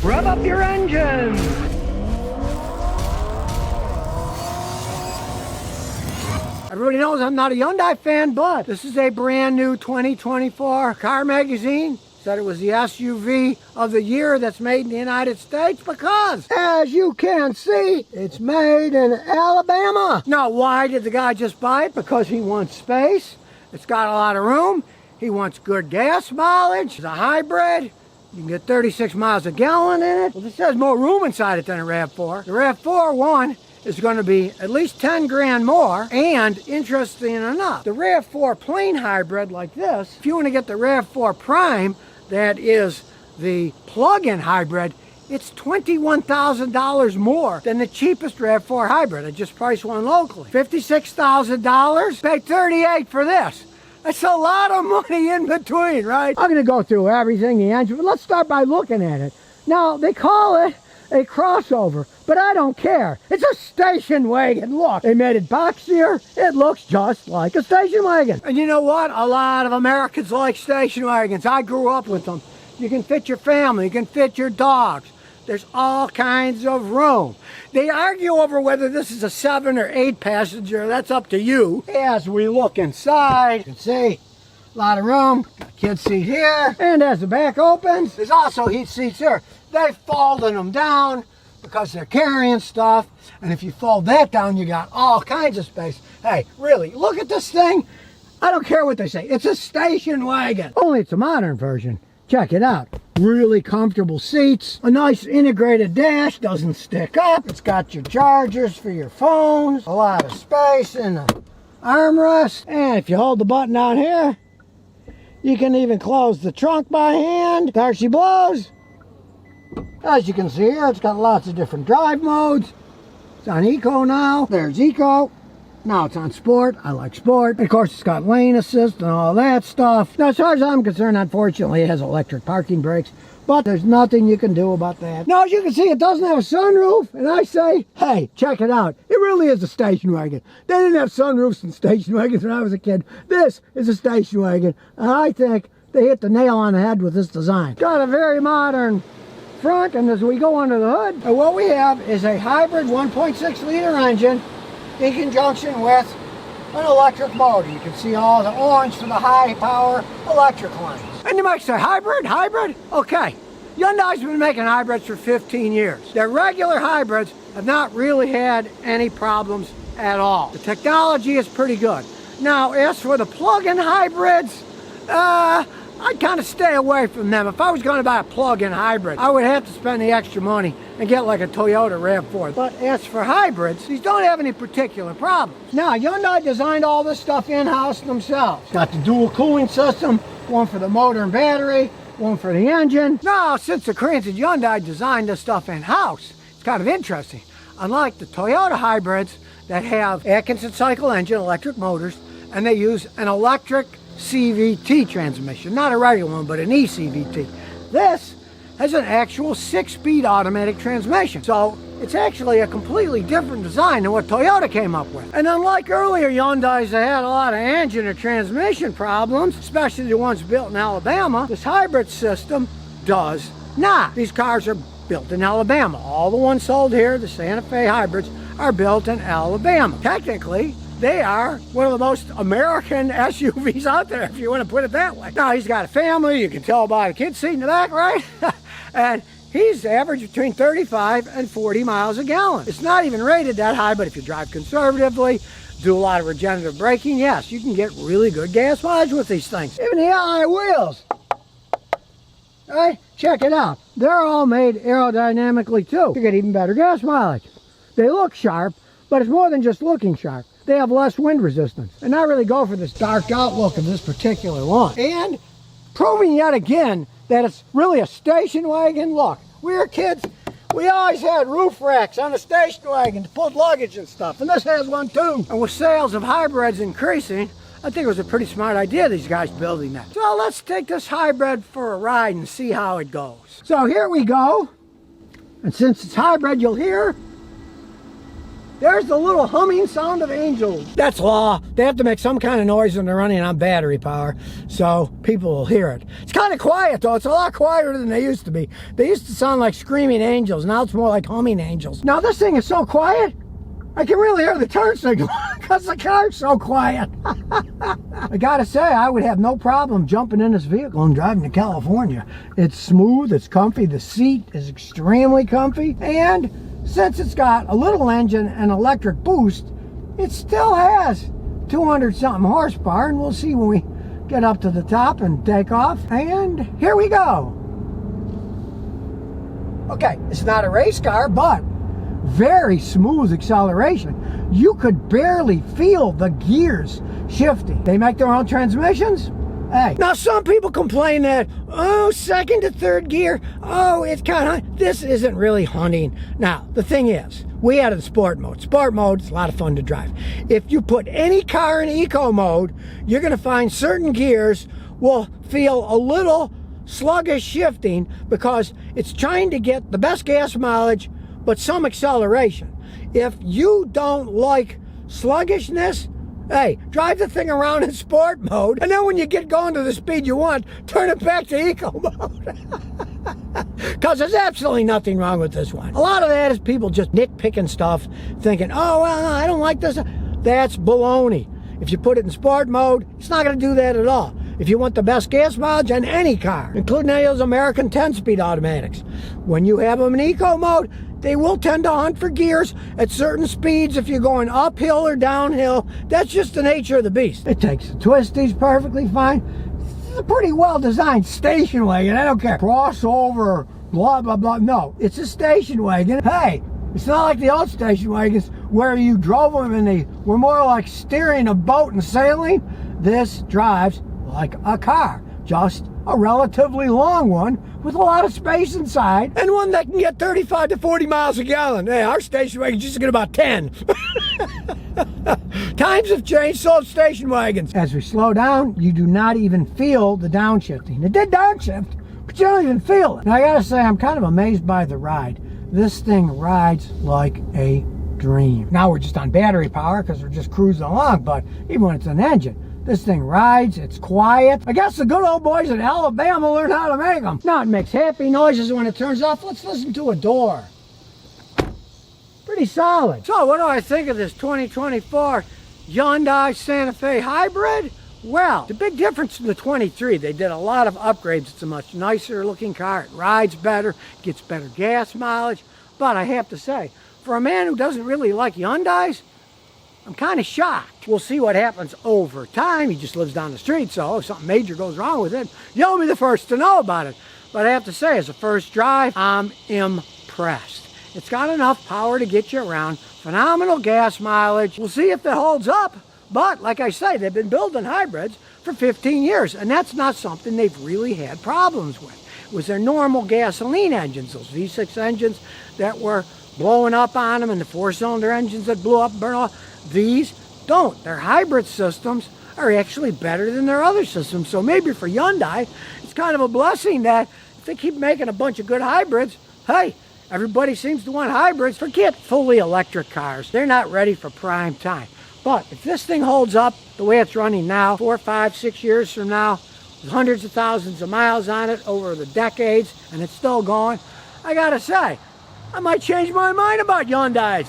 Rev up your engines. Everybody knows I'm not a Hyundai fan, but this is a brand new 2024 Car Magazine. Said it was the SUV of the year that's made in the United States because, as you can see, it's made in Alabama. Now, why did the guy just buy it? Because he wants space. It's got a lot of room. He wants good gas mileage. It's a hybrid. You can get 36 miles a gallon in it. Well, this has more room inside it than a RAV4. The RAV4 one is going to be at least 10 grand more, and interesting enough, the RAV4 plain hybrid like this, if you want to get the RAV4 Prime, that is the plug-in hybrid, it's $21,000 more than the cheapest RAV4 hybrid. I just priced one locally. $56,000, paid $38,000 for this. That's a lot of money in between, right? I'm gonna go through everything, the engine, but let's start by looking at it. Now, they call it a crossover, but I don't care. It's a station wagon. Look, they made it boxier. It looks just like a station wagon. And you know what? A lot of Americans like station wagons. I grew up with them. You can fit your family. You can fit your dogs. There's all kinds of room. They argue over whether this is a 7 or 8 passenger. That's up to you. As we look inside, you can see a lot of room. Got a kid seat here. And as the back opens, there's also heat seats here. They've folded them down because they're carrying stuff. And if you fold that down, you got all kinds of space. Hey, really, look at this thing. I don't care what they say. It's a station wagon. Only it's a modern version. Check it out. Really comfortable seats. A nice integrated dash. Doesn't stick up. It's got your chargers for your phones. A lot of space in the armrest. And if you hold the button down here, you can even close the trunk by hand. There she blows. As you can see here, it's got lots of different drive modes. It's on Eco now. There's Eco. Now it's on Sport. I like Sport. And of course, it's got lane assist and all that stuff. Now, as far as I'm concerned, unfortunately, it has electric parking brakes. But there's nothing you can do about that. Now, as you can see, it doesn't have a sunroof. And I say, hey, check it out. It really is a station wagon. They didn't have sunroofs in station wagons when I was a kid. This is a station wagon. And I think they hit the nail on the head with this design. Got a very modern front, and as we go under the hood, and what we have is a hybrid 1.6 liter engine in conjunction with an electric motor. You can see all the orange for the high power electric lines. And you might say, hybrid? Okay, Hyundai's been making hybrids for 15 years. Their regular hybrids have not really had any problems at all. The technology is pretty good. Now, as for the plug-in hybrids, I'd kind of stay away from them. If I was going to buy a plug-in hybrid, I would have to spend the extra money and get like a Toyota RAV4. But as for hybrids, these don't have any particular problems. Now, Hyundai designed all this stuff in-house themselves. Got the dual cooling system, one for the motor and battery, one for the engine. Now, since the Koreans at Hyundai designed this stuff in-house, it's kind of interesting. Unlike the Toyota hybrids that have Atkinson cycle engine, electric motors, and they use an electric CVT transmission, not a regular one, but an eCVT. This has an actual 6-speed automatic transmission. So it's actually a completely different design than what Toyota came up with. And unlike earlier Hyundais that had a lot of engine or transmission problems, especially the ones built in Alabama, this hybrid system does not. These cars are built in Alabama. All the ones sold here, the Santa Fe hybrids, are built in Alabama. Technically, they are one of the most American SUVs out there, if you want to put it that way. Now, he's got a family. You can tell by the kid seat in the back, right? And he's average between 35 and 40 miles a gallon. It's not even rated that high, but if you drive conservatively, do a lot of regenerative braking, yes, you can get really good gas mileage with these things. Even the alloy wheels. All right, check it out. They're all made aerodynamically, too. You get even better gas mileage. They look sharp, but it's more than just looking sharp. They have less wind resistance and not really go for this dark outlook of this particular one. And proving yet again that it's really a station wagon. Look, we were kids, we always had roof racks on a station wagon to put luggage and stuff, and this has one too. And with sales of hybrids increasing, I think it was a pretty smart idea, these guys building that. So let's take this hybrid for a ride and see how it goes. So here we go. And since it's hybrid, you'll hear There's the little humming sound of angels. That's law. They have to make some kind of noise when they're running on battery power, so people will hear it. It's kind of quiet, though. It's a lot quieter than they used to be. They used to sound like screaming angels. Now it's more like humming angels. Now this thing is so quiet, I can really hear the turn signal because the car's so quiet. I gotta say, I would have no problem jumping in this vehicle and driving to California. It's smooth, it's comfy, the seat is extremely comfy, and since it's got a little engine and electric boost, it still has 200 something horsepower, and we'll see when we get up to the top and take off. And here we go. Okay, it's not a race car, but very smooth acceleration. You could barely feel the gears shifting. They make their own transmissions. Hey, now some people complain that, oh, second to third gear, oh, it's kind of, this isn't really hunting. Now, the thing is, we had it in sport mode. Sport mode is a lot of fun to drive. If you put any car in eco mode, you're going to find certain gears will feel a little sluggish shifting because it's trying to get the best gas mileage, but some acceleration. If you don't like sluggishness, hey, drive the thing around in sport mode, and then when you get going to the speed you want, turn it back to eco mode. Because there's absolutely nothing wrong with this one. A lot of that is people just nitpicking stuff, thinking, oh, well, no, I don't like this. That's baloney. If you put it in sport mode, it's not going to do that at all. If you want the best gas mileage on any car, including any of those American 10-speed automatics, when you have them in eco mode, they will tend to hunt for gears at certain speeds if you're going uphill or downhill. That's just the nature of the beast. It takes the twisties perfectly fine. It's a pretty well-designed station wagon. I don't care. Crossover, blah, blah, blah. No, it's a station wagon. Hey, it's not like the old station wagons where you drove them and they were more like steering a boat and sailing. This drives like a car, just a relatively long one with a lot of space inside, and one that can get 35 to 40 miles a gallon. Hey, our station wagon's just get about 10. Times have changed, so have station wagons. As we slow down, you do not even feel the downshifting. It did downshift, but you don't even feel it. Now, I gotta say, I'm kind of amazed by the ride. This thing rides like a dream. Now we're just on battery power because we're just cruising along, but even when it's an engine, this thing rides, it's quiet. I guess the good old boys in Alabama learned how to make them. Now it makes happy noises when it turns off. Let's listen to a door. Pretty solid. So what do I think of this 2024 Hyundai Santa Fe hybrid? Well, the big difference from the 23, they did a lot of upgrades. It's a much nicer looking car. It rides better, gets better gas mileage. But I have to say, for a man who doesn't really like Hyundais, I'm kind of shocked. We'll see what happens over time. He just lives down the street, so if something major goes wrong with it, you'll be the first to know about it. But I have to say, as a first drive, I'm impressed. It's got enough power to get you around. Phenomenal gas mileage. We'll see if it holds up. But like I say, they've been building hybrids for 15 years, and that's not something they've really had problems with. It was their normal gasoline engines, those V6 engines that were blowing up on them, and the four-cylinder engines that blew up and burned off. These don't. Their hybrid systems are actually better than their other systems. So maybe for Hyundai, it's kind of a blessing that if they keep making a bunch of good hybrids, hey, everybody seems to want hybrids. Forget fully electric cars. They're not ready for prime time. But if this thing holds up the way it's running now, 4, 5, 6 years from now, with hundreds of thousands of miles on it over the decades, and it's still going, I gotta say, I might change my mind about Hyundais.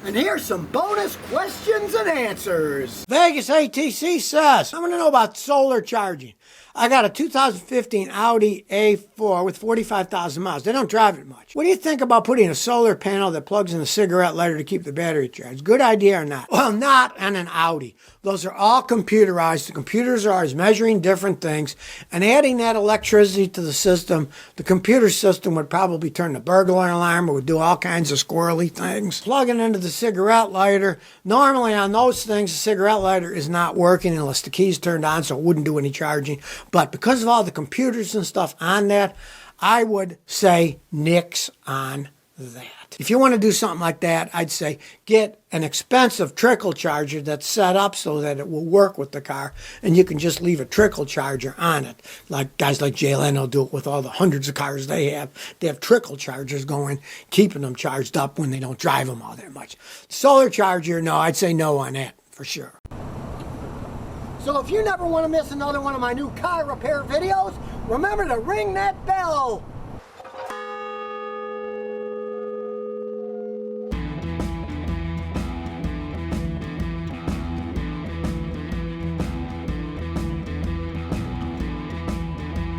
And here's some bonus questions and answers. Vegas ATC says, I want to know about solar charging. I got a 2015 Audi A4 with 45,000 miles. They don't drive it much. What do you think about putting a solar panel that plugs in a cigarette lighter to keep the battery charged? Good idea or not? Well, not on an Audi. Those are all computerized. The computers are always measuring different things, and adding that electricity to the system, the computer system would probably turn the burglar alarm or would do all kinds of squirrely things. Plugging into the cigarette lighter, normally on those things, the cigarette lighter is not working unless the key's turned on, so it wouldn't do any charging. But because of all the computers and stuff on that, I would say nix on that. If you want to do something like that, I'd say get an expensive trickle charger that's set up so that it will work with the car, and you can just leave a trickle charger on it. Like guys like Jay Leno do it with all the hundreds of cars they have. They have trickle chargers going, keeping them charged up when they don't drive them all that much. Solar charger, no, I'd say no on that for sure. So if you never want to miss another one of my new car repair videos, remember to ring that bell.